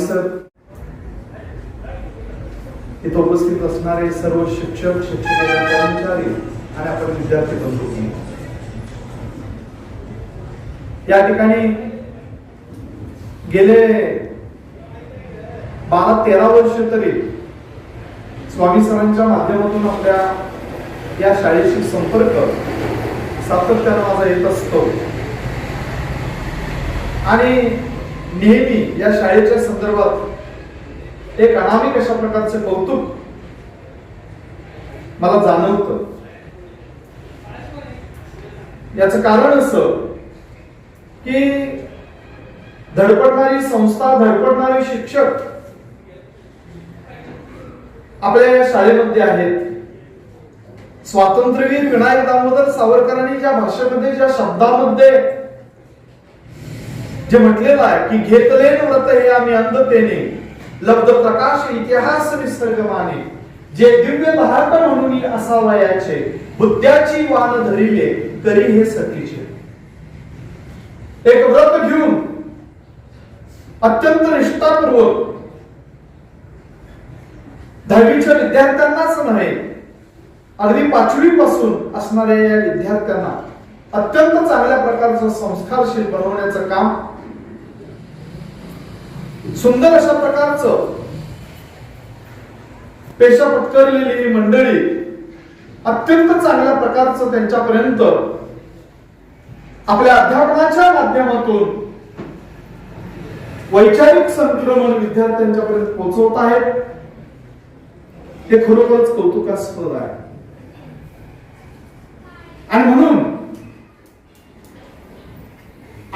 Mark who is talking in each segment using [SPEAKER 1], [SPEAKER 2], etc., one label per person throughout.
[SPEAKER 1] Sir, इथे उपस्थित असणारे सर्व शिक्षक, शिक्षकेतर कर्मचारी आणि आपण विद्यार्थी बंधू, या ठिकाणी गेले 12-13 वर्ष तरी स्वामी सरांच्या माध्यमातून आपल्या या शाळेशी संपर्क सातत्याने माझा येत असतो आणि नेहमी या शाळेच्या संदर्भात एक अनामिक अशा प्रकारचे कौतुक मला जाणवतं. याचं कारण असं की धडपडणारी संस्था, धडपडणारे शिक्षक आपल्या या शाळेमध्ये आहेत. स्वातंत्र्यवीर विनायक दामोदर सावरकरांनी ज्या भाषेमध्ये, ज्या शब्दामध्ये जे म्हटलेलं आहे की घेतलेन व्रत हे आम्ही अंधतेने लब्ध प्रकाश इतिहास निसर्गमाने, जे दिव्य लहाट म्हणून असावयाचे बुद्ध्याची वाण धरिले करी हे सतीचे. एक व्रत घेऊन अत्यंत निष्ठापूर्वक 10वीच्या विद्यार्थ्यांनाच नव्हे, अगदी 5वी पासून असणाऱ्या या विद्यार्थ्यांना अत्यंत चांगल्या प्रकारचं संस्कारशील बनवण्याचं काम, सुंदर अशा प्रकारचं पेशा पत्करलेली ही मंडळी अत्यंत चांगल्या प्रकारचं त्यांच्यापर्यंत आपल्या अध्यापनाच्या माध्यमातून वैचारिक संक्रमण विद्यार्थ्यांच्या पर्यंत पोहोचवत आहेत. हे खरोखरच कौतुकास्पद आहे. आणि म्हणून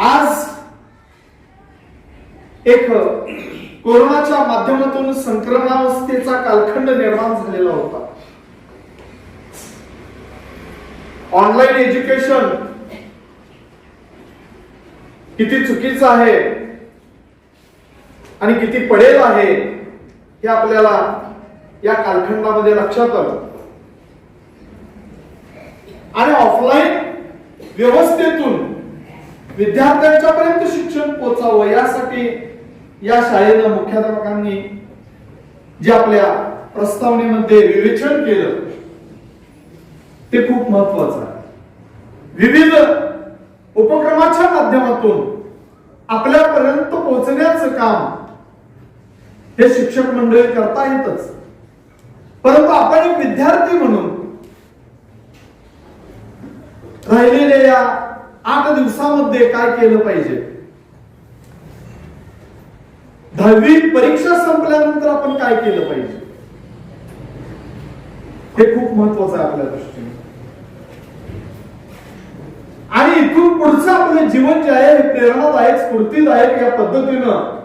[SPEAKER 1] आज एक कोरोनाच्या माध्यमातून संक्रमणावस्थेचा कालखंड निर्माण झालेला होता. ऑनलाईन एज्युकेशन किती चुकीचं आहे आणि किती पडेल आहे हे आपल्याला या कालखंडामध्ये लक्षात आलं. आणि ऑफलाईन व्यवस्थेतून विद्यार्थ्यांच्या पर्यंत शिक्षण पोहोचावं यासाठी या शाळेनं मुख्याध्यापकांनी जे आपल्या प्रस्तावनेमध्ये विवेचन केलं ते खूप महत्वाचं आहे. विविध उपक्रमाच्या माध्यमातून आपल्यापर्यंत पोहोचण्याचं काम हे शिक्षक मंडळी करता येतच, परंतु आपण एक विद्यार्थी म्हणून राहिलेल्या या 8 दिवसामध्ये काय केलं पाहिजे, 10वी परीक्षा संपल्यानंतर आपण काय केलं पाहिजे, हे खूप महत्वाचं आहे आपल्या दृष्टीने. आणि इथून पुढचं आपलं जीवन जे आहे हे प्रेरणादायक, स्फूर्तीदायक या पद्धतीनं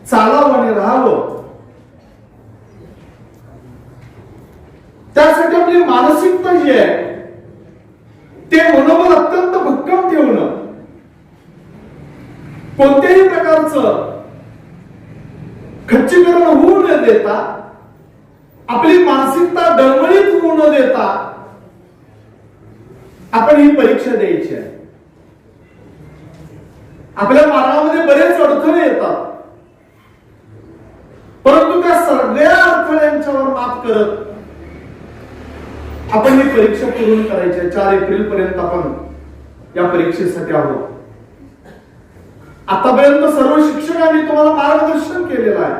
[SPEAKER 1] चालावं आणि राहावं. त्यासाठी आपली मानसिकता जी आहे ते मनोबल अत्यंत भक्कम ठेवणं, कोणत्याही प्रकारचं खच्चीकरण होऊ न देता, आपली मानसिकता डळमळीत होऊ न देता आपण ही परीक्षा द्यायची आहे. आपल्या मार्गामध्ये बरेच अडथळे येतात, परंतु त्या सगळ्या अडथळ्यांच्यावर मात करत आपण ही परीक्षा पूर्ण करायची आहे. 4 एप्रिल पर्यंत आपण या परीक्षेसाठी आहोत. आतापर्यंत सर्व शिक्षकांनी तुम्हाला मार्गदर्शन केलेलं आहे.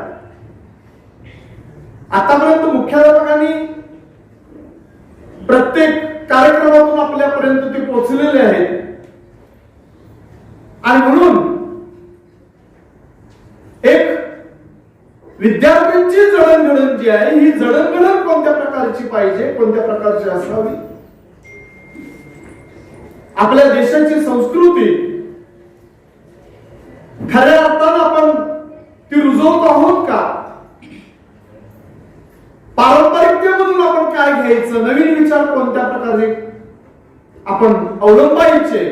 [SPEAKER 1] आतापर्यंत मुख्याध्यापकांनी प्रत्येक कार्यक्रमातून आपल्यापर्यंत ते पोहोचलेले आहेत. आणि म्हणून एक विद्यार्थ्यांची जडणघडण जी आहे ही जडणघडण कोणत्या प्रकारची पाहिजे, कोणत्या प्रकारची असावी, आपल्या देशाची संस्कृती खऱ्या अर्थानं आपण ती रुजवत आहोत का, पारंपरिकतेमधून आपण काय घ्यायचं, नवीन विचार कोणत्या प्रकारे आपण अवलंबायचे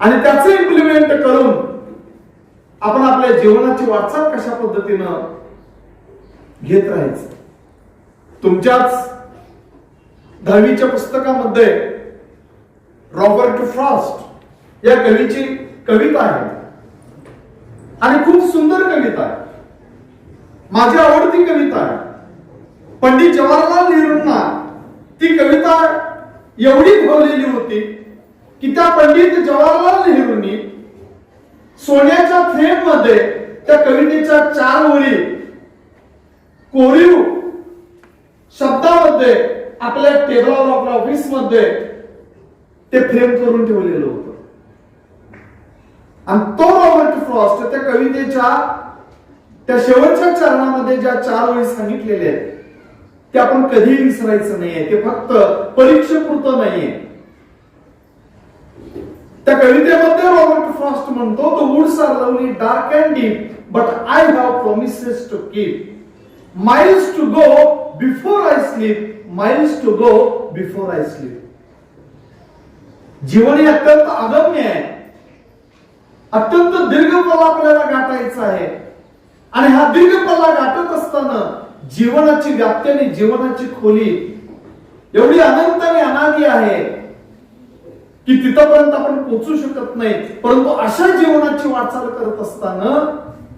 [SPEAKER 1] आणि त्याचे इम्प्लिमेंट करून आपण आपल्या जीवनाची वाटचाल कशा पद्धतीनं घेत राहायचं. तुमच्याच 10वीच्या पुस्तकामध्ये रॉबर्ट फ्रॉस्ट या कवीची कविता आहे. आणि खूप सुंदर कविता आहे, माझी आवडती कविता आहे. पंडित जवाहरलाल नेहरूंना ती कविता एवढी भावलेली होती की त्या पंडित जवाहरलाल नेहरूंनी सोन्याच्या फ्रेम मध्ये त्या कवितेच्या 4 ओळी कोरीव शब्दामध्ये आपल्या टेबलावर आपल्या ऑफिस मध्ये ते फ्रेम करून ठेवलेलं होतं. आणि तो रॉबर्ट फ्रॉस्ट त्या कवितेच्या त्या शेवटच्या चरणामध्ये ज्या 4 ओळी सांगितलेल्या आहेत ते आपण कधीही विसरायचं नाहीये. ते फक्त परीक्षेपुरतं नाहीये. त्या कवितेमध्ये रॉबर्ट फ्रॉस्ट म्हणतो, the woods are lovely dark and deep but I have promises to keep, miles to go before I sleep, miles to go before I sleep. जीवन हे अत्यंत अगम्य आहे, अत्यंत दीर्घ पल्ला आपल्याला गाठायचा आहे. आणि हा दीर्घ पल्ला गाठत असताना जीवनाची व्याप्ती आणि जीवनाची खोली एवढी अनंत आणि अनादी आहे की तिथपर्यंत आपण पोहोचू शकत नाही. परंतु अशा जीवनाची वाटचाल करत असताना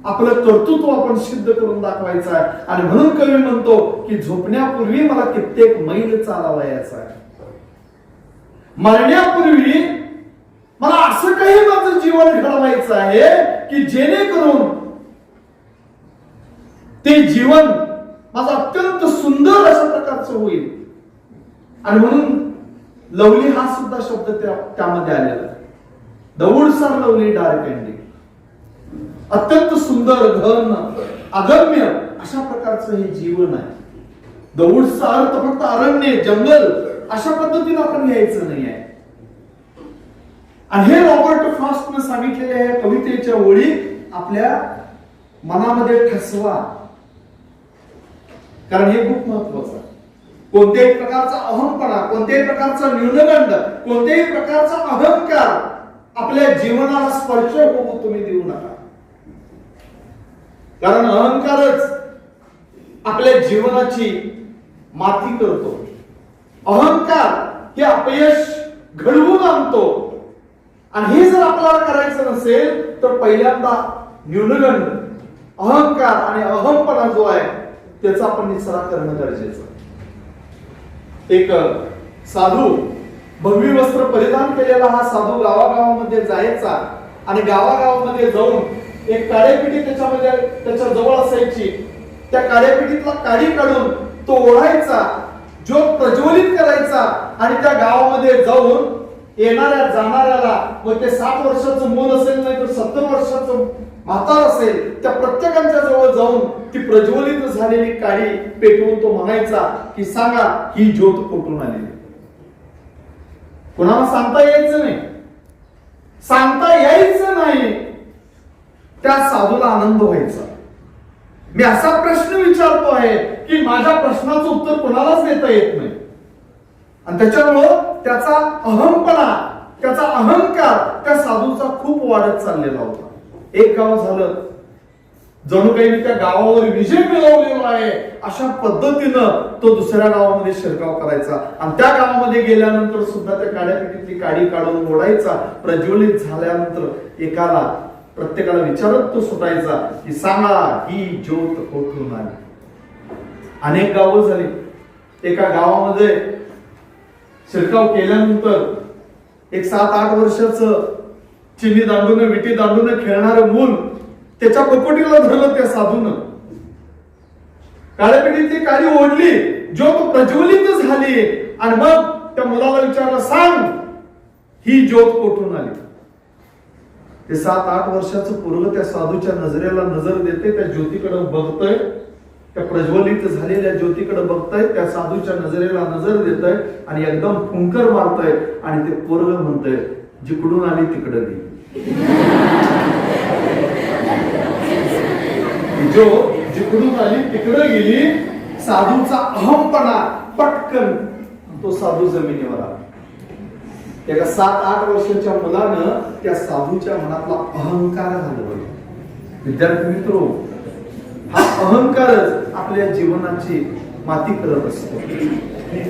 [SPEAKER 1] आपलं कर्तृत्व आपण सिद्ध करून दाखवायचं आहे. आणि म्हणून कवी म्हणतो की झोपण्यापूर्वी मला कित्येक मैल चालावयाचा आहे, मरण्यापूर्वी मला असं काही माझं जीवन घडवायचं आहे की जेणेकरून ते जीवन माझं अत्यंत सुंदर अशा प्रकारचं होईल. आणि म्हणून लवली हा सुद्धा शब्द त्यामध्ये आलेला आहे. The woods are lovely dark and deep, अत्यंत सुंदर घन अगम्य अशा प्रकारचं हे जीवन आहे. द वुड्सचा अर्थ फक्त अरण्य जंगल अशा पद्धतीने आपण घ्यायचं नाही आहे. आणि हे रॉबर्ट फ्रॉस्टने सांगितलेल्या या कवितेच्या ओळी आपल्या मनामध्ये ठसवा, कारण हे खूप महत्वाचं आहे. कोणत्याही प्रकारचा अहंपणा, कोणत्याही प्रकारचा न्यूनगंड, कोणत्याही प्रकारचा अहंकार आपल्या जीवनाला स्पर्श होऊ तुम्ही देऊ नका. कारण अहंकारच आपल्या जीवनाची माती करतो. अहंकार हे अपयश घडवून आणतो. आणि हे जर आपल्याला करायचं नसेल तर पहिल्यांदा न्यूनगंड, अहंकार आणि अहंपणा जो आहे त्याचा आपण निचरा करणं गरजेचं. एक साधू, भगवी वस्त्र परिधान केलेला हा साधू गावागावामध्ये जायचा आणि गावागावामध्ये जाऊन एक काळेपिटी त्याच्या जवळ असायची. त्या काळेपिटीतला काडी काढून तो ओढायचा, ज्योत प्रज्वलित करायचा आणि त्या गावामध्ये जाऊन येणाऱ्या जाणाऱ्याला, मग ते 7 वर्षाचं मूल असेल नाही तर 70 वर्षाचं म्हातार असेल, त्या प्रत्येकाच्या जवळ जाऊन ती प्रज्वलित झालेली काडी पेटवून तो म्हणायचा की सांगा ही ज्योत कुठून आली. कोणाला सांगता यायचं नाही, सांगता यायचं नाही. त्या साधूला आनंद व्हायचा. मी असा प्रश्न विचारतो आहे की माझ्या प्रश्नाचं उत्तर कोणालाच देता येत नाही. आणि त्याच्यामुळं त्याचा अहंपणा, त्याचा अहंकार त्या साधूचा खूप वाढत चाललेला होता. एक गाव झालं, जणू काही मी त्या गावावर विजय मिळवलेला आहे अशा पद्धतीनं तो दुसऱ्या गावामध्ये शिरकाव करायचा. आणि त्या गावामध्ये गेल्यानंतर सुद्धा त्या काड्यापिटीतली काडी काढून ओढायचा. प्रज्वलित झाल्यानंतर एकाला, प्रत्येकाला विचारत तो सुटायचा की सांगा ही ज्योत कुठून आली. अनेक गावं झाली. एका गावामध्ये शिरकाव केल्यानंतर एक 7-8 वर्षाचं चिनी दांडून, विटी दांडून खेळणारं मूल त्याच्या बकोटीला धरलं त्या साधूनं. काळ्यापिटीतली काडी ओढली, ज्योत प्रज्वलित झाली आणि मग त्या मुलाला विचारलं सांग ही ज्योत कुठून आली. ते 7-8 वर्षाचं पोरग त्या साधूच्या नजरेला नजर देते, त्या ज्योतीकडे बघतय, त्या प्रज्वलित झालेल्या ज्योतीकडे बघताय, त्या साधूच्या नजरेला नजर देतय आणि एकदम फुंकर मारतय आणि ते पोरग म्हणतंय जिकडून आली तिकडे गेली. जो जिकडून आली तिकडे गेली. साधूचा अहंपणा पटकन तो साधू जमिनीवर आला. एका 7-8 वर्षाच्या मुलानं त्या साधूच्या मनातला अहंकार घालवला. विद्यार्थी मित्रो, हा अहंकारच आपल्या जीवनाची माती करत असतो.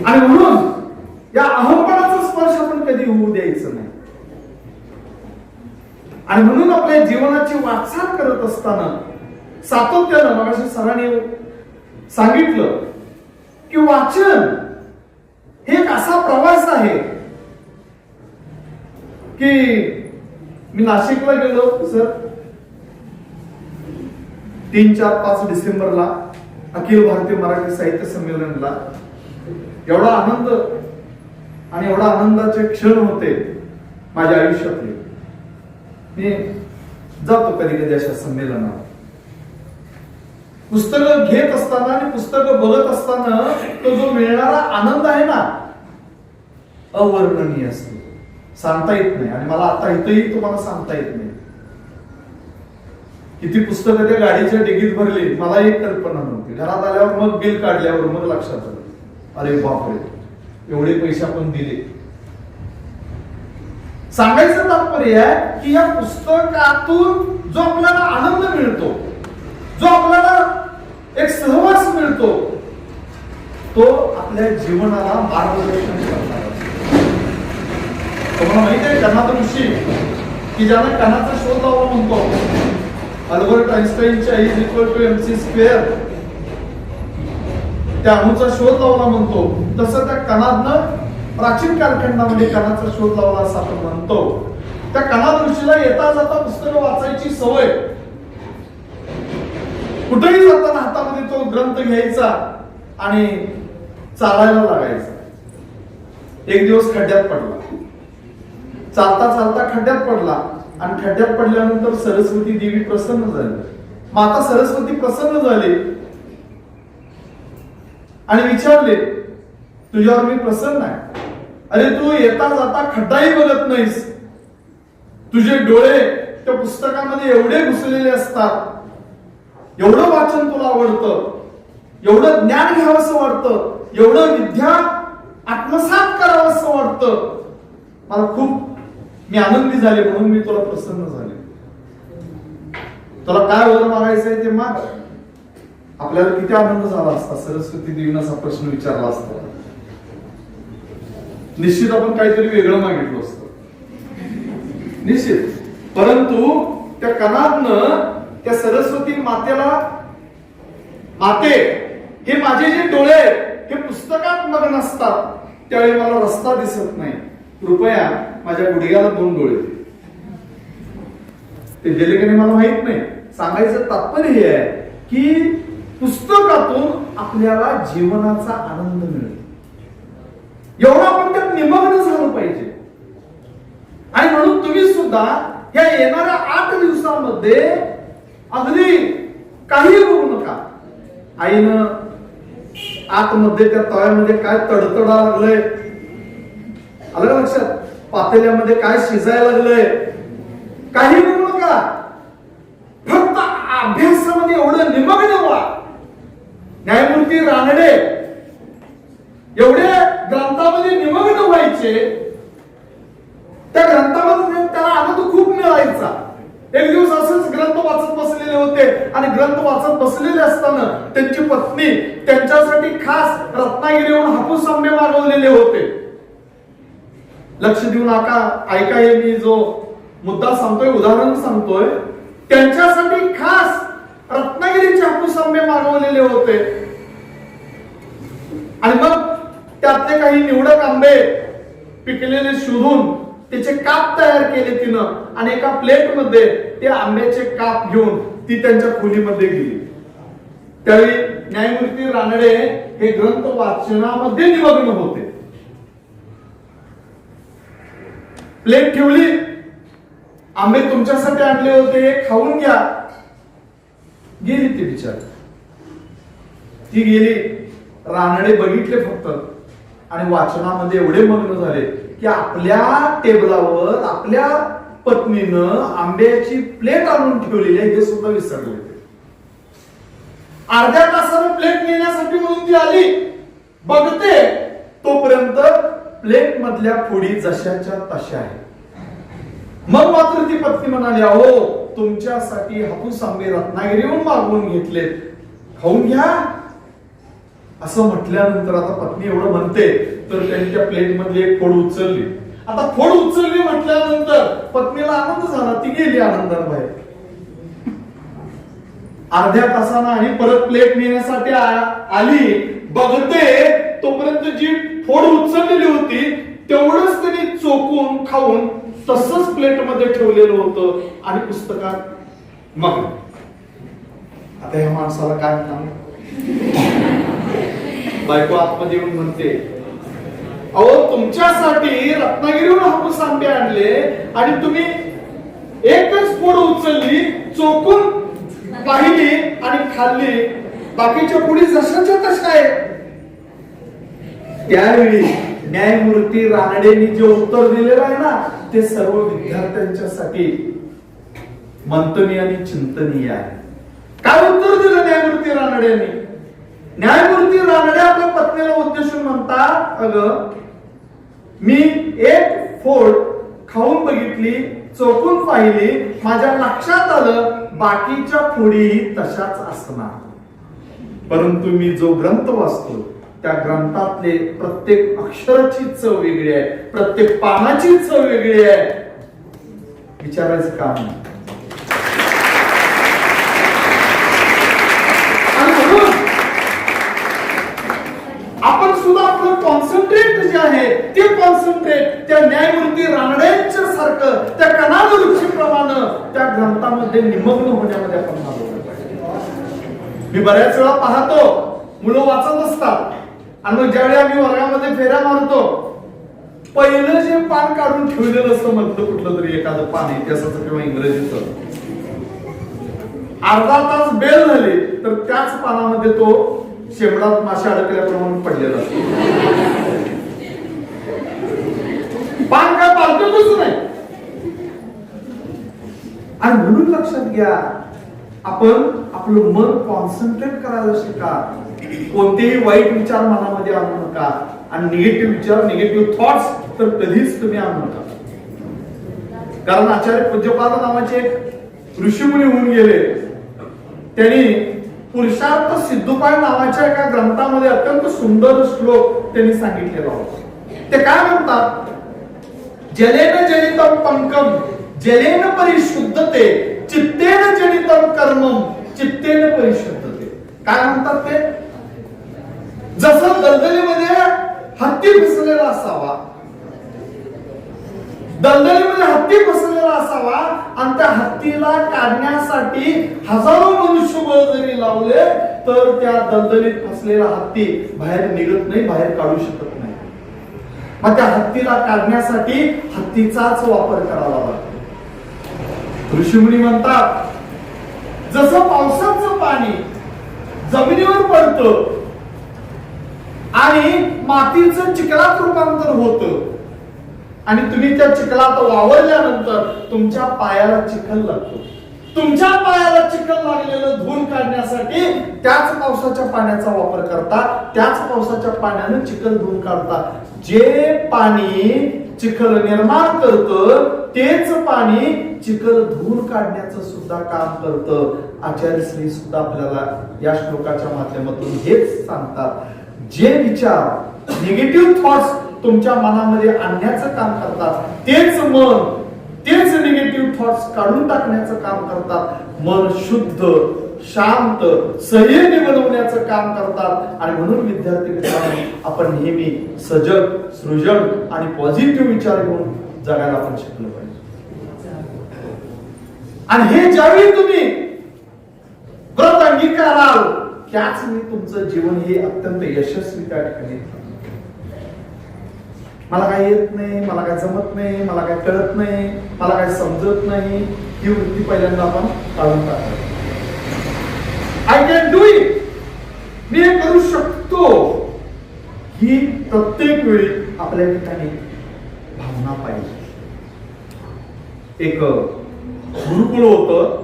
[SPEAKER 1] आणि म्हणून या अहंपणाचा स्पर्श आपण कधी होऊ द्यायचं नाही. आणि म्हणून आपल्या जीवनाची वाटचाल करत असताना सातत्यानं, मगाशी सरांनी सांगितलं की वाचन हे एक असा प्रवास आहे की मी नाशिकला गेलो सर 3, 4, 5 डिसेंबरला अखिल भारतीय मराठी साहित्य संमेलनला. एवढा आनंद आणि एवढा आनंदाचे क्षण होते माझ्या आयुष्यातले. मी जातो कधी कधी अशा संमेलनात. पुस्तकं घेत असताना आणि पुस्तकं बघत असताना तो जो मिळणारा आनंद आहे ना, अवर्णनीय असतो, सांगता येत नाही. आणि मला आता इथंही तुम्हाला सांगता येत नाही किती पुस्तकं त्या गाडीच्या डिगीत भरली, मला एक कल्पना नव्हती. घरात आल्यावर मग बिल काढल्यावर मग लक्षात आलं, अरे बापरे, एवढे पैसे आपण दिले. सांगायचं तात्पर्य आहे की या पुस्तकातून जो आपल्याला आनंद मिळतो, जो आपल्याला एक सहवास मिळतो, तो आपल्या जीवनाला मार्गदर्शन करणार. तुम्हाला माहिती आहे कणाद ऋषी की ज्याला कणाचा शोध लावला म्हणतो, अल्बर्ट आइन्स्टाईनच्या E=mc², त्या अणूचा शोध लावला म्हणतो, तसं त्या कणादनं प्राचीन कालखंडामध्ये कणाचा शोध लावला असं आपण म्हणतो. त्या कणाद ऋषीला येता जाता पुस्तकं वाचायची सवय. कुठेही जाताना हातामध्ये तो ग्रंथ घ्यायचा आणि चालायला लागायचा. एक दिवस खड्ड्यात पडला, चालता चालता खड्ड्यात पडला आणि खड्ड्यात पडल्यानंतर सरस्वती देवी प्रसन्न झाली. माता सरस्वती प्रसन्न झाली आणि विचारले, तुझ्यावर मी प्रसन्न आहे. अरे तू येता जाता खड्डाही बघत नाहीस, तुझे डोळे त्या पुस्तकामध्ये एवढे घुसलेले असतात, एवढं वाचन तुला आवडतं, एवढं ज्ञान घ्यावंसं वाटतं, एवढं विद्या आत्मसात करावंसं वाटतं. मला खूप मी आनंदी झाले म्हणून मी तुला प्रसन्न झाले. तुला काय वर मागायचंय ते माग. आपल्याला किती आनंद झाला असता सरस्वती देवीनं असा प्रश्न विचारला असता. निश्चित आपण काहीतरी वेगळं मागितलं असतं, निश्चित. परंतु त्या कणादनं त्या सरस्वती मातेला, माते, हे माझे जे डोळे हे पुस्तकात मग्न असतात, त्यावेळी मला रस्ता दिसत नाही, कृपया माझ्या गुडघ्याला 2 डोळे दे. ते दिले की नाही मला माहित नाही. सांगायचं तात्पर्य हे आहे की पुस्तकातून आपल्याला जीवनाचा आनंद मिळतो. एवढं आपण त्यात निमग्न झालं पाहिजे. आणि म्हणून तुम्ही सुद्धा या येणाऱ्या 8 दिवसांमध्ये अगदी काही बघू नका. आईनं आतमध्ये त्या तव्यामध्ये काय तडतडा लागलंय, आलं का लक्षात? पातेल्यामध्ये काय शिजायला लागलंय, काही बघू नका. फक्त अभ्यासामध्ये एवढं निमग्न व्हा. न्यायमूर्ती रानडे एवढे ग्रंथामध्ये निमग्न व्हायचे, त्या ग्रंथामध्ये त्याला आनंद खूप मिळायचा. एक दिवस असंच ग्रंथ वाचत बसलेले होते आणि ग्रंथ वाचत बसलेले असताना त्यांची पत्नी त्यांच्यासाठी खास रत्नागिरीहून हापूस आंबे मागवलेले होते. लक्ष देऊन ऐका, हे मी जो मुद्दा सांगतोय, उदाहरण सांगतोय, त्यांच्यासाठी खास रत्नागिरीचे हापूस आंबे मागवलेले होते. आणि मग त्यातले काही निवडक आंबे पिकलेले शोधून त्याचे काप तयार केले तिनं आणि एका प्लेट मध्ये ते आंब्याचे काप घेऊन ती त्यांच्या खोलीमध्ये गेली. त्यावेळी न्यायमूर्ती रानडे हे ग्रंथ वाचनामध्ये निमग्न होते. प्लेट ठेवली, आंबे तुमच्यासाठी आणले होते, खाऊन घ्या. गेली ती बिचारी, ती गेली. रानडे बघितले फक्त आणि वाचनामध्ये एवढे मग्न झाले की आपल्या टेबलावर आपल्या पत्नीनं आंब्याची प्लेट आणून ठेवलेली आहे हे सुद्धा विसरले. अर्ध्या तासानं प्लेट नेण्यासाठी म्हणून ती आली, बघते तोपर्यंत प्लेट मधल्या फोडी जशाच्या तशा आहे. मग मात्र ती पत्नी म्हणाली, अहो तुमच्यासाठी हापूस आंबे रत्नागिरीहून मागवून घेतलेत, खाऊन घ्या. असं म्हटल्यानंतर आता पत्नी एवढं म्हणते तर त्यांनी त्या प्लेट मधली एक फोड उचलली आता फोड उचलली म्हटल्यानंतर पत्नीला आनंद झाला, ती गेली आनंदाने बाहेर. अर्ध्या तासानं आणि परत प्लेट नेण्यासाठी आली, बघते तोपर्यंत जी फोड उचललेली होती तेवढंच त्यांनी चोकून खाऊन तसंच प्लेट मध्ये ठेवलेलं होतं आणि पुस्तकात मग. आता या माणसाला काय म्हणणार? बायको आतमध्ये येऊन म्हणते, अहो तुमच्यासाठी रत्नागिरीहून हापूस आंबे आणले आणि तुम्ही एकच फोड उचलली, चोकून पाहिली आणि खाल्ली, बाकीच्या पुढे जशाच्या तशा आहे. त्यावेळी न्यायमूर्ती रानडेंनी जे उत्तर दिलेलं आहे ना, ते सर्व विद्यार्थ्यांच्यासाठी मंथनीय आणि चिंतनीय आहे. काय उत्तर दिलं न्यायमूर्ती रानडेंनी? न्यायमूर्ती रानडे आपल्या पत्नीला उद्देशून म्हणतात, अगं मी एक फोड खाऊन बघितली, चोकून पाहिली, माझ्या लक्षात आलं बाकीच्या फोडी तशाच असणार, परंतु मी जो ग्रंथ वाचतो त्या ग्रंथातले प्रत्येक अक्षराची चव वेगळी आहे, प्रत्येक पानाची चव वेगळी आहे. विचारायचं काम नाही. आपण सुद्धा आपलं कॉन्सन्ट्रेट जे आहे ते कॉन्सन्ट्रेट त्या न्यायमूर्ती रानडेंच्या सारखं त्या कणाद रुचीप्रमाणे त्या ग्रंथामध्ये निमग्न होण्यामध्ये आपण घालवलं पाहिजे. मी बऱ्याच वेळा पाहतो मुलं वाचत असतात आणि मग ज्यावेळी आम्ही वर्गामध्ये फेऱ्या मारतो, पहिलं जे पान काढून ठेवलेलं असतं मधलं कुठलं तरी एखादं पान, इतिहासाचं किंवा इंग्रजीचं, अर्धा तास बेल झाली तर त्याच पानामध्ये तो शेमडात मासे अडकल्याप्रमाणे पडलेला असतो. पान काय पालटतच नाही. आणि म्हणून लक्षात घ्या, आपण आपलं मन कॉन्सन्ट्रेट करायला शिका. कोणतेही वाईट विचार मनामध्ये आणू नका आणि निगेटिव्ह विचार, निगेटिव्ह थॉट्स तर कधीच तुम्ही आणू नका. कारण आचार्य पूज्यपाद नावाचे एक ऋषीमुनी होऊन गेले, त्यांनी पुरुषार्थ सिद्धोपाय नावाच्या एका ग्रंथामध्ये अत्यंत सुंदर श्लोक त्यांनी सांगितलेला होता. ते काय म्हणतात? जलेन जनितम पंकम जलेन परिशुद्धते चित्तेन जनितम कर्मम चित्तेन परिशुद्धते. काय म्हणतात ते? जसं दलदलीमध्ये हत्ती फसलेला असावा, दलदलीमध्ये हत्ती फसलेला असावा आणि त्या हत्तीला काढण्यासाठी हजारो मनुष्यबळ जरी लावले तर त्या दलदलीत फसलेला हत्ती बाहेर निघत नाही, बाहेर काढू शकत नाही. मग त्या हत्तीला काढण्यासाठी हत्तीचाच वापर करावा लागतो. ऋषीमुनी म्हणतात, जसं पावसाचं पाणी जमिनीवर पडतं आणि मातीचं चिखलात रूपांतर होतं आणि तुम्ही त्या चिखलात वावरल्यानंतर तुमच्या पायाला चिखल लागतो, तुमच्या पायाला चिखल लागलेलं धूळ काढण्यासाठी त्याच पावसाच्या पाण्याचा वापर करता, त्याच पावसाच्या पाण्याने चिखल धुवून काढता. जे पाणी चिखल निर्माण करतं तेच पाणी चिखल धुवून काढण्याचं सुद्धा काम करतं. आचार्य श्री सुद्धा आपल्याला या श्लोकाच्या माध्यमातून हेच सांगतात. जे विचार निगेटिव्ह थॉट्स तुमच्या मनामध्ये आणण्याचं काम करतात तेच मन, तेच निगेटिव्ह थॉट्स काढून टाकण्याचं काम करतात. मन शुद्ध, शांत, संयमी बनवण्याचं काम करतात. आणि म्हणून विद्यार्थी मित्रांनो, आपण नेहमी सजग, सृजन आणि पॉझिटिव्ह विचार घेऊन जगायला आपण शिकलो पाहिजे. आणि हे ज्यावेळी तुम्ही व्रत अंगीकाराल त्याच वेळी तुमचं जीवन हे अत्यंत यशस्वी त्या ठिकाणी. मला काय येत नाही, मला काय जमत नाही, मला काय कळत नाही, मला काय समजत नाही, ही वृत्ती पहिल्यांदा आपण काढून टाकायची. आय कॅन डू इट, मी हे करू शकतो, ही प्रत्येक वेळी आपल्या ठिकाणी भावना पाहिजे. एक गुरुकुल होतं,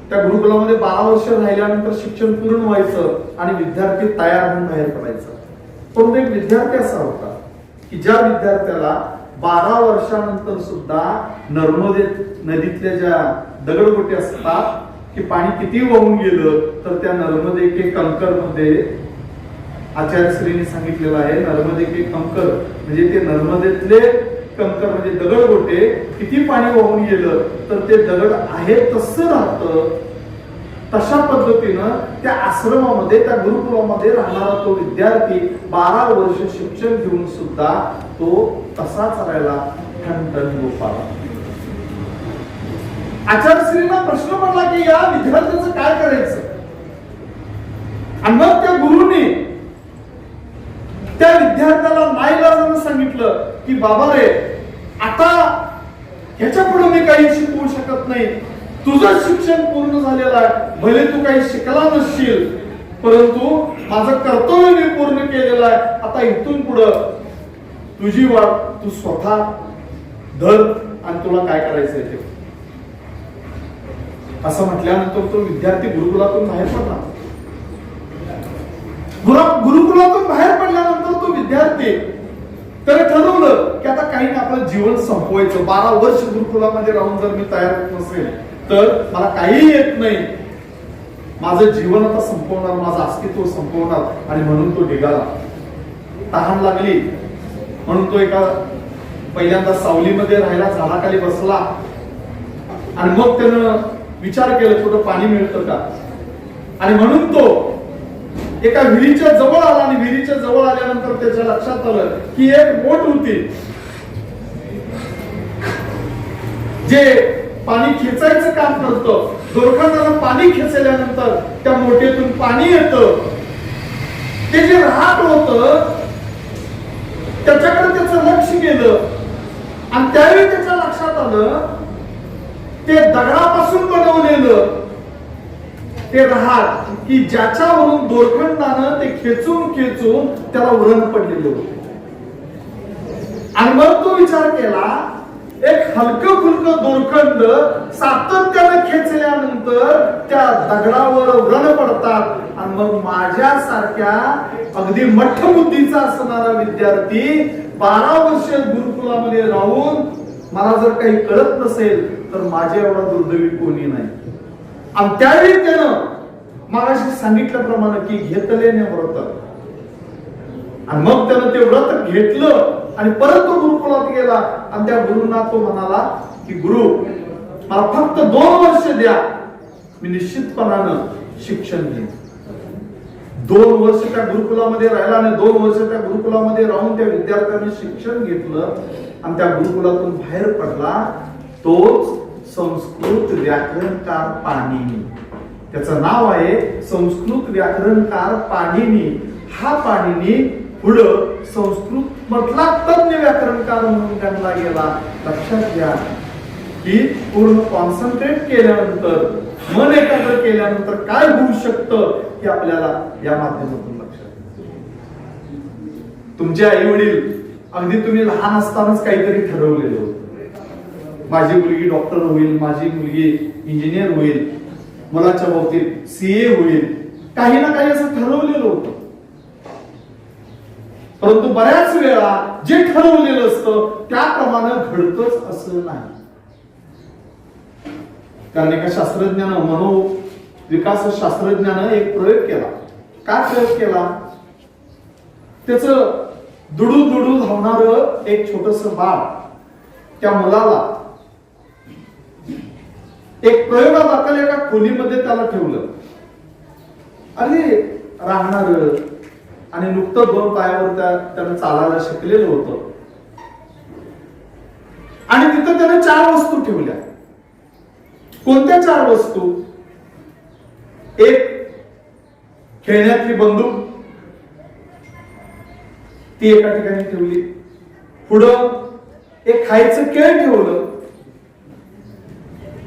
[SPEAKER 1] त्या गुरुकुलामध्ये 12 वर्ष राहिल्यानंतर शिक्षण पूर्ण व्हायचं आणि विद्यार्थी तयार होऊन बाहेर पडायचं. पण एक विद्यार्थी असा होता की ज्या विद्यार्थ्याला 12 वर्षानंतर सुद्धा नर्मदे नदीतल्या ज्या दगडगोटे असतात की पाणी किती वाहून गेलं तर त्या नर्मदे के कंकर मध्ये आचार्य श्रींनी सांगितलेलं आहे, नर्मदे के कंकर म्हणजे ते नर्मदेतले कंकर म्हणजे दगड गोटे किती पाणी वाहून गेलं तर ते दगड आहे तसं राहतं. तशा पद्धतीनं त्या आश्रमामध्ये त्या गुरुकुलामध्ये राहणारा तो विद्यार्थी 12 वर्ष शिक्षण घेऊन सुद्धा तो तसाच राहिला, ठणठण गोपाळा. आचार्यश्रींना प्रश्न पडला की या विद्यार्थ्याचं काय करायचं. आणि मग त्या गुरुने त्या विद्यार्थ्याला नाईलाजानं सांगितलं की बाबा रे, आता ह्याच्या पुढे मी काही शिकवू शकत नाही. तुझं शिक्षण पूर्ण झालेलं आहे, भले तू काही शिकला नसशील, परंतु माझं कर्तव्य मी पूर्ण केलेलं आहे. आता इथून पुढं तुझी वाट तू स्वतः धर आणि तुला काय करायचंय ते. असं म्हटल्यानंतर तो विद्यार्थी गुरुकुलातून बाहेर पडला. गुरुकुलातून बाहेर पडल्यानंतर तो विद्यार्थी तर ठरवलं की आता काही ना आपलं जीवन संपवायचं. 12 वर्ष गुरुकुलामध्ये राहून जर मी तयार होत नसेल तर मला काही येत नाही, माझं जीवन आता संपवणार, माझं अस्तित्व संपवणार. आणि म्हणून तो निघाला. तहान लागली म्हणून तो एका पहिल्यांदा सावलीमध्ये राहायला, झाडाखाली बसला. आणि मग त्यानं विचार केला थोडं पाणी मिळतं का. आणि म्हणून तो एका विहिरीच्या जवळ आला. आणि विहिरीच्या जवळ आल्यानंतर त्याच्या लक्षात आलं की एक बोट होती जे पाणी खेचायचं काम करतं. दोरखंडानं पाणी खेचल्यानंतर त्या मोठेतून पाणी येतं. ते जे रहाट होतं त्याच्याकडे त्याचं लक्ष गेलं. आणि त्यावेळी त्याच्या लक्षात आलं ते दगडापासून बनवलेलं ते रहाट की ज्याच्यावरून दोरखंडानं ते खेचून खेचून त्याला व्रण पडलेलं होतं. आणि मग तो विचार केला, एक हलकं फुलकं दोरखंड सातत्यानं खेचल्यानंतर त्या दगडावर व्रण पडतात. आणि मग माझ्यासारख्या अगदी मठ्ठबुद्धीचा असणारा विद्यार्थी 12 वर्ष गुरुकुलामध्ये राहून मला जर काही कळत नसेल तर माझ्या एवढा दुर्दैवी कोणी नाही. आणि त्यावेळी त्यानं मगाशी सांगितल्याप्रमाणे की घेतले ने व्रत. आणि मग त्यानं ते व्रत घेतलं आणि परत तो गुरुकुलात गेला. आणि त्या गुरुंना तो म्हणाला की गुरु, मला फक्त 2 वर्ष द्या, मी निश्चितपणानं शिक्षण घेईन. 2 वर्ष त्या गुरुकुलामध्ये राहिला आणि 2 वर्ष त्या गुरुकुलामध्ये राहून त्या विद्यार्थ्याने शिक्षण घेतलं. आणि त्या गुरुकुलातून बाहेर पडला तोच संस्कृत व्याकरणकार पाणिनी. त्याचं नाव आहे संस्कृत व्याकरणकार पाणिनी. हा पाणिनी पुढं संस्कृत मधला तज्ञ व्याकरणकार म्हणून गणला गेला. लक्षात घ्या की पूर्ण कॉन्सन्ट्रेट केल्यानंतर, मन एकाग्र केल्यानंतर काय होऊ शकतं हे आपल्याला या माध्यमातून लक्षात येतं. तुमचे आई वडील अगदी तुम्ही लहान असतानाच काहीतरी ठरवलेलं होतं. माझी मुलगी डॉक्टर होईल, माझी मुलगी इंजिनियर होईल, मुलाच्या बाबतीत सीए होईल, काही ना काही असं ठरवलेलं होतं. परंतु बऱ्याच वेळा जे ठरवलेलं असतं त्याप्रमाणे घडतच असं नाही. कारण एका शास्त्रज्ञानं, मनोविकास शास्त्रज्ञानं एक प्रयोग केला. काय प्रयोग केला? त्याच दुडू धावणार एक छोटस बाळ, त्या मुलाला एक प्रयोगादाखल एका खोलीमध्ये त्याला ठेवलं. अरे राहणार आणि नुकतं 2 पायावर त्यानं चालायला शिकलेलं होतं. आणि तिथं त्यानं 4 वस्तू ठेवल्या. कोणत्या 4 वस्तू? एक खेळण्यातली बंदूक, ती एका ठिकाणी ठेवली. पुढं एक खायचं केळ ठेवलं.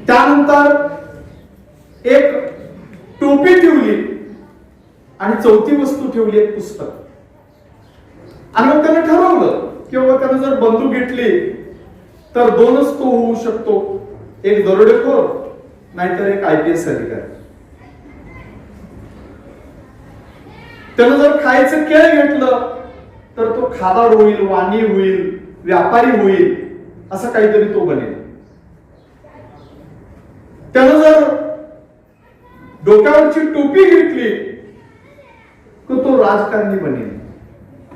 [SPEAKER 1] त्यानंतर एक टोपी ठेवली. आणि 4थी वस्तू ठेवली एक पुस्तक. आणि मग त्याने ठरवलं की बाबा त्याने जर बंदूक घेतली तर 2च तो होऊ शकतो, एक दरोडेखोर नाहीतर एक IPS अधिकारी. त्यानं जर खायचं केळ घेतलं तर तो खादाड होईल, वाणी होईल, व्यापारी होईल, असं काहीतरी तो बनेल. त्यानं जर डोक्यावरची टोपी घेतली तर तो राजकारणी बनेल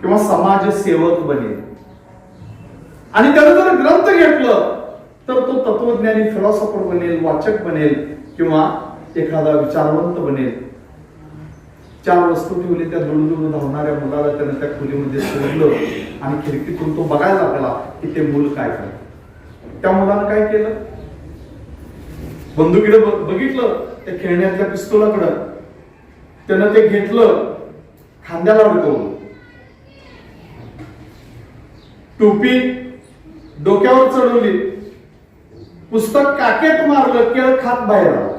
[SPEAKER 1] किंवा समाजसेवक बनेल. आणि त्यानं जर ग्रंथ घेतलं तर तो तत्वज्ञानी फिलॉसॉफर बनेल, वाचक बनेल किंवा एखादा विचारवंत बनेल. 4 वस्तू ठेवली, त्या दुळदुळ धावणाऱ्या मुलाला त्यानं त्या खोलीमध्ये सोडलं आणि खिडकीतून तो बघायला लागला की ते मूल काय करत. त्या मुलानं काय केलं, बंदुकीकडे बघितलं, त्या खेळण्यातल्या पिस्तुलाकडं त्यानं ते घेतलं, खांद्याला अडकवलं, टोपी डोक्यावर चढवली, पुस्तक काकेत मारलं, केळ खात बाहेर आला.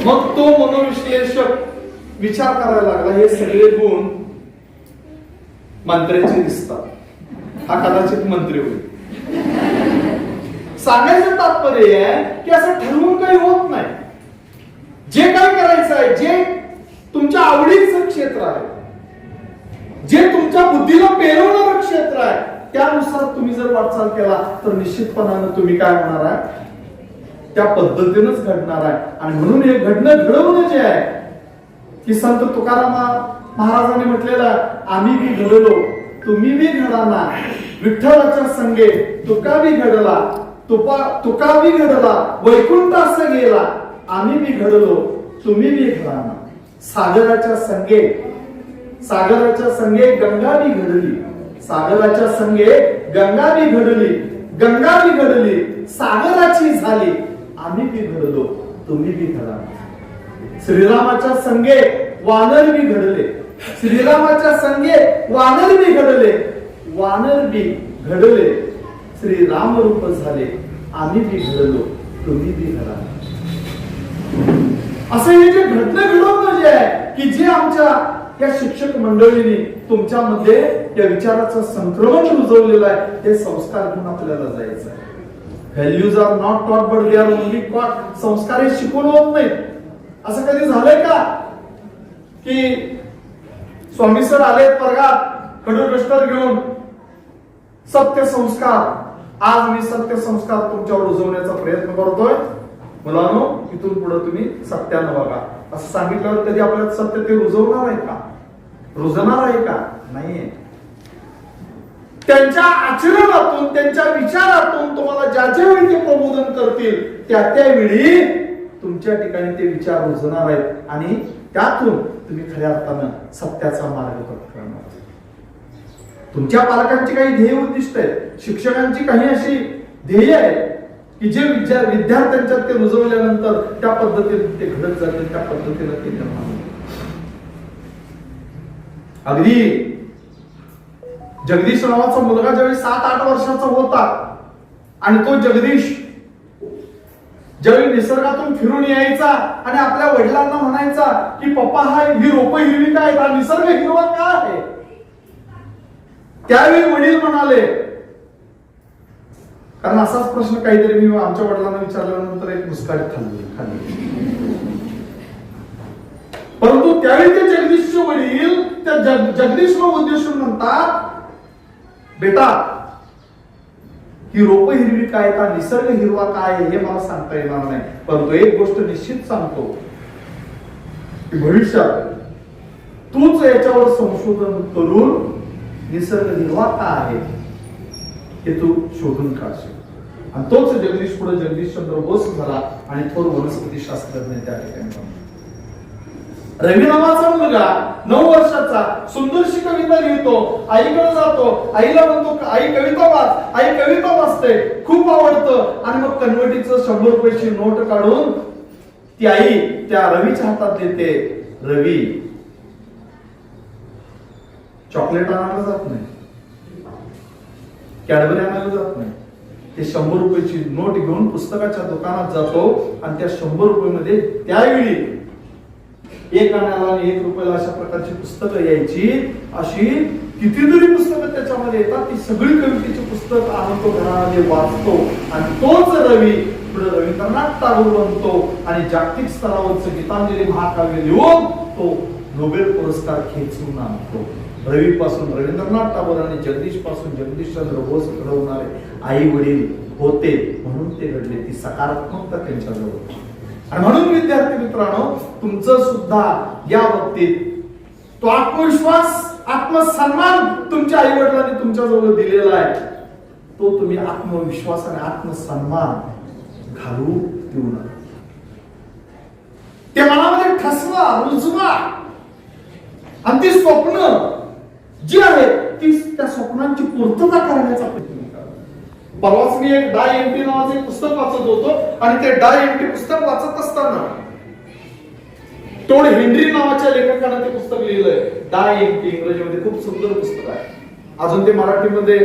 [SPEAKER 1] मग तो मनोविश्लेषक विचार करायला लागला, हे सगळे गुण मंत्र्याचे दिसतात, हा कदाचित मंत्री होईल. सांगायचं तात्पर्य आहे की असं ठरवून काही होत नाही. जे काय करायचं आहे, जे तुमच्या आवडीचं क्षेत्र आहे, जे तुमच्या बुद्धीला पेरवणारं क्षेत्र आहे, त्यानुसार तुम्ही जर वाटचाल केला तर निश्चितपणानं तुम्ही काय होणार आहे, त्या पद्धतीनंच घडणार आहे. आणि म्हणून हे घडवणं जे आहे की संत तुकाराम महाराजांनी म्हटलेलं, आम्ही बी घडलो तुम्ही बी घडाना, विठ्ठलाच्या संगे तुका बी घडला, तुका बी घडला, वैकुंठास गेला, आम्ही बी घडलो तुम्ही बी घडाना. सागराच्या संगे गंगा बी घडली, सागराच्या संगे गंगा बी घडली, गंगा बी घडली, सागराची झाली, आम्ही बी घडलो तुम्ही बी घडा. श्रीरामाच्या संगे वानर बी घडले, श्रीरामाच्या संगे वानर बी घडले, वानर बी घडले, श्रीराम रूप झाले, आम्ही बी घडलो तुम्ही बी घडा. असं हे जे घडवणं जे आहे की जे आमच्या या शिक्षक मंडळींनी तुमच्यामध्ये या विचाराचं संक्रमण रुजवलेलं आहे, हे संस्कार घेऊन आपल्याला जायचं आहे. व्हॅल्यूज आर नॉट टॉट बट दे आर ओनली टॉट. संस्कार हे शिकवून होत नाहीत. असं कधी झालंय का की स्वामी सर आले वर्गात खडूडस्टर घेऊन, सत्य संस्कार, आज मी सत्य संस्कार तुमच्यावर रुजवण्याचा प्रयत्न करतोय, मुलांनो इथून पुढे तुम्ही सत्यानं वागा, असं सांगितल्यावर कधी आपल्याला सत्य ते रुजवणार आहे का, रुजणार आहे का, नाहीये. त्यांच्या आचरणातून, त्यांच्या विचारातून तुम्हाला ज्याच्या वेळी ते प्रबोधन करतील त्या त्यावेळी तुमच्या ठिकाणी ते विचार रुजणार आहेत आणि त्यातून तुम्ही खऱ्या अर्थानं सत्याचा मार्ग पत्करणार. तुमच्या पालकांची काही ध्येय उद्दिष्ट आहेत, शिक्षकांची काही अशी ध्येय आहे की जे विद्यार्थ्यांच्यात ते रुजवल्यानंतर त्या पद्धतीने ते घडत जाते, त्या पद्धतीने ते निर्माण होते. अगदी जगदीश नावाचा मुलगा ज्यावेळी 7-8 वर्षाचा होता आणि तो जगदीश ज्यावेळी निसर्गातून फिरून यायचा आणि आपल्या वडिलांना म्हणायचा की पप्पा हा ही रोप हिरवी काय, हा निसर्ग हिरवा का आहे, त्यावेळी वडील म्हणाले, कारण असाच प्रश्न काहीतरी मी आमच्या वडिलांना विचारल्यानंतर एक मुस्काट खाल्ली. परंतु त्यावेळी ते जगदीशचे वडील त्या जगदीशला उद्देशून म्हणतात, बेटा ही रोप हिरवी काय का निसर्ग हिरवा काय हे मला सांगता येणार नाही, परंतु एक गोष्ट निश्चित सांगतो की भविष्यात तूच याच्यावर संशोधन करून निसर्ग हिरवा का आहे हे तू शोधून काढशील. आणि तोच जगदीश पुढे जगदीशचंद्र बोस झाला आणि थोर वनस्पती शास्त्रज्ञ त्या ठिकाणी. रवी नावाचा मुलगा 9 वर्षाचा सुंदरशी कविता लिहितो, आईकडे जातो, आईला म्हणतो आई कविता वाच, आई कविता वाचते, खूप आवडतं, आणि मग कन्वर्टीचं 100 रुपयाची नोट काढून ती आई त्या रवीच्या हातात देते. रवी चॉकलेट आणायला जात नाही, कॅडबरी आणायला जात नाही, ते 100 रुपयाची नोट घेऊन पुस्तकाच्या दुकानात जातो आणि त्या 100 रुपये त्यावेळी 1 आण्याला आणि 1 रुपयाला अशा प्रकारची पुस्तकं यायची. अशी कितीतरी पुस्तकं त्याच्यामध्ये येतात. ती सगळी कवितेची पुस्तक आणतो, घरामध्ये वाचतो आणि तोच रवी पुढे रवींद्रनाथ टागोर बनतो आणि जागतिक स्तरावरचं गीतांजली महाकाव्य लिहून तो नोबेल पुरस्कार खेचून आणतो. रवी पासून रवींद्रनाथ टागोर आणि जगदीश पासून जगदीशचंद्र बोस घडवणारे आई वडील होते, म्हणून ते घडले. ती सकारात्मकता त्यांच्याजवळ होती. आणि म्हणून विद्यार्थी मित्रांनो, तुमचं सुद्धा या बाबतीत तो आत्मविश्वास, आत्मसन्मान तुमच्या आई वडिलांनी तुमच्या जवळ दिलेला आहे, तो तुम्ही आत्मविश्वास आणि आत्मसन्मान घालू देऊ नका. ते मनामध्ये ठसवा, रुजवा आणि ती स्वप्न जी आहेत ती त्या स्वप्नांची पूर्तता करण्याचा प्रयत्न करा. परवाच मी एक डाय एमटी नावाचं एक पुस्तक वाचत होतो आणि ते डाय एमटी पुस्तक वाचत असताना टोड हेनरी नावाच्या लेखकाने ते पुस्तक लिहिलंय. डाय एमटी इंग्रजीमध्ये खूप सुंदर पुस्तक आहे, अजून ते मराठीमध्ये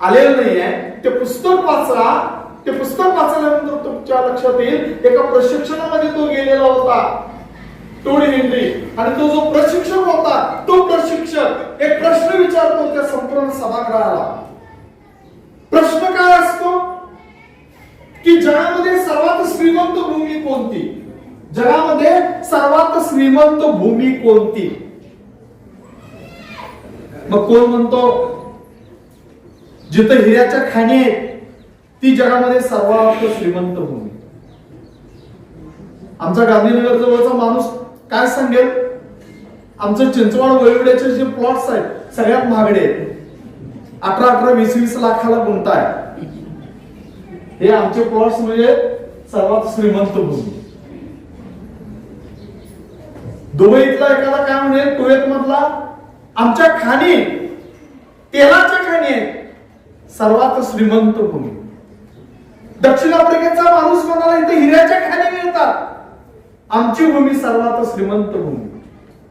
[SPEAKER 1] आलेलं नाही आहे. ते पुस्तक वाचा. ते पुस्तक वाचल्यानंतर तुमच्या लक्षात येईल एका प्रशिक्षणामध्ये तो गेलेला होता टोड हेनरी, आणि तो जो प्रशिक्षक होता तो प्रशिक्षक एक प्रश्न विचारतो त्या संपूर्ण सभागृहाला. प्रश्न काय असतो की जगामध्ये सर्वात श्रीमंत भूमी कोणती? जगामध्ये सर्वात श्रीमंत भूमी कोणती? मग कोण म्हणतो जिथे हिऱ्याच्या खाणी आहेत ती जगामध्ये सर्वात श्रीमंत भूमी. आमचा गांधीनगर जवळचा माणूस काय सांगेल, आमचं चिंचवड वळवड्याचे जे प्लॉट्स आहेत सगळ्यात महागडे आहेत. 18-18, 20-20 लाखाला गुंठा आहे. हे आमचे प्लॉट्स म्हणजे सर्वात श्रीमंत भूमी. दुबईतला एखादा काय म्हणेल कुवेत मधला आमच्या खाणी तेलाच्या खाणी आहेत सर्वात श्रीमंत भूमी. दक्षिण आफ्रिकेचा माणूस म्हणाला इथे हिऱ्याच्या खाणी मिळतात, आमची भूमी सर्वात श्रीमंत भूमी.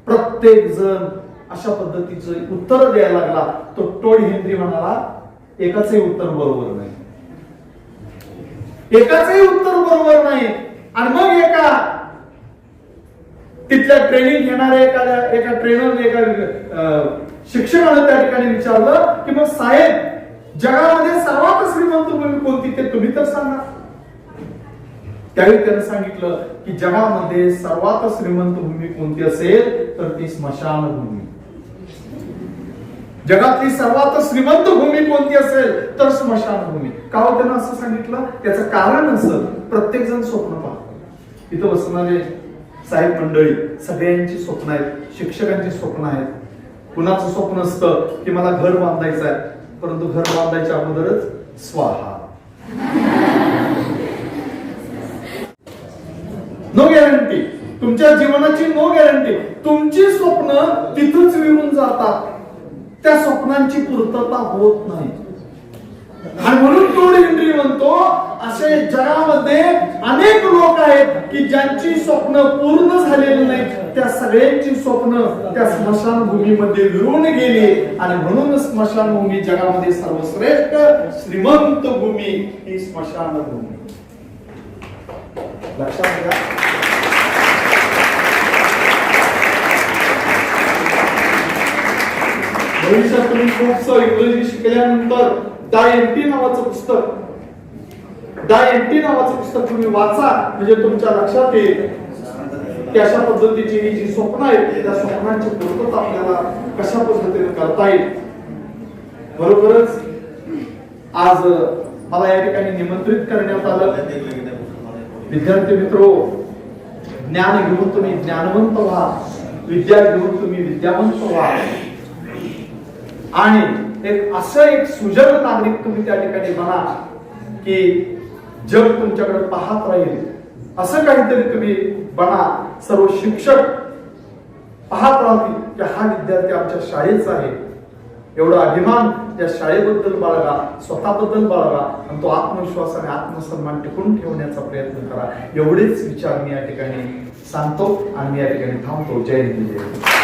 [SPEAKER 1] प्रत्येक जण अशा पद्धतीचं उत्तर द्यायला लागला. तो टोड हेनरी म्हणाला एकाचंही उत्तर बरोबर नाही, एकाचंही उत्तर बरोबर नाही. आणि मग एका तिथल्या ट्रेनिंग घेणाऱ्या एका ट्रेनरने एका शिक्षकाने त्या ठिकाणी विचारलं की मग साहेब जगामध्ये सर्वात श्रीमंत भूमी कोणती ते तुम्ही तर सांगा. त्यावेळी त्याने सांगितलं की जगामध्ये सर्वात श्रीमंत भूमी कोणती असेल तर ती स्मशानभूमी. जगातली सर्वात श्रीमंत भूमी कोणती असेल तर स्मशानभूमी. का हो त्यानं असं सांगितलं? त्याचं कारण असं, प्रत्येक जण स्वप्न पाहतो. इथं बसणारे साहेब मंडळी सगळ्यांची स्वप्न आहेत, शिक्षकांची स्वप्न आहेत. कुणाचं स्वप्न असतं की मला घर बांधायचं आहे, परंतु घर बांधायच्या अगोदरच स्वाहा. नो गॅरंटी, तुमच्या जीवनाची नो गॅरंटी. तुमची स्वप्न तिथंच विरून जातात, त्या स्वप्नांची पूर्तता होत नाही. आणि म्हणून टोड हेनरी म्हणतो असे जगामध्ये अनेक लोक आहेत की ज्यांची स्वप्न पूर्ण झालेली नाहीत, त्या सगळ्यांची स्वप्न त्या स्मशानभूमीमध्ये विरून गेली. आणि म्हणून स्मशानभूमी जगामध्ये सर्वश्रेष्ठ श्रीमंत भूमी ही स्मशानभूमी. लक्षात घ्या. भविष्यात तुम्ही खूपसं इंग्रजी शिकल्यानंतर डायएनटी नावाचं पुस्तक तुम्ही वाचा, म्हणजे तुमच्या लक्षात येईल की अशा पद्धतीची ही जी स्वप्न आहेत त्या स्वप्नांची पूर्तता आपल्याला कशा पद्धतीने करता येईल. बरोबरच आज मला या ठिकाणी निमंत्रित करण्यात आलं. विद्यार्थी मित्रो, ज्ञान घेऊन तुम्ही ज्ञानवंत व्हा, विद्या घेऊन तुम्ही विद्यावंत व्हा आणि एक सुजग नागरिक तुम्ही त्या ठिकाणी बना की जग तुमच्याकडे पाहत राहील. असं काहीतरी तुम्ही बना. सर्व शिक्षक पाहत राहतील की हा विद्यार्थी आमच्या शाळेचा आहे, एवढा अभिमान त्या शाळेबद्दल बाळगा, स्वतःबद्दल बाळगा आणि तो आत्मविश्वास आणि आत्मसन्मान टिकून ठेवण्याचा प्रयत्न करा. एवढेच विचार मी या ठिकाणी सांगतो आणि मी या ठिकाणी थांबतो. जय हिंद, जय हिंद.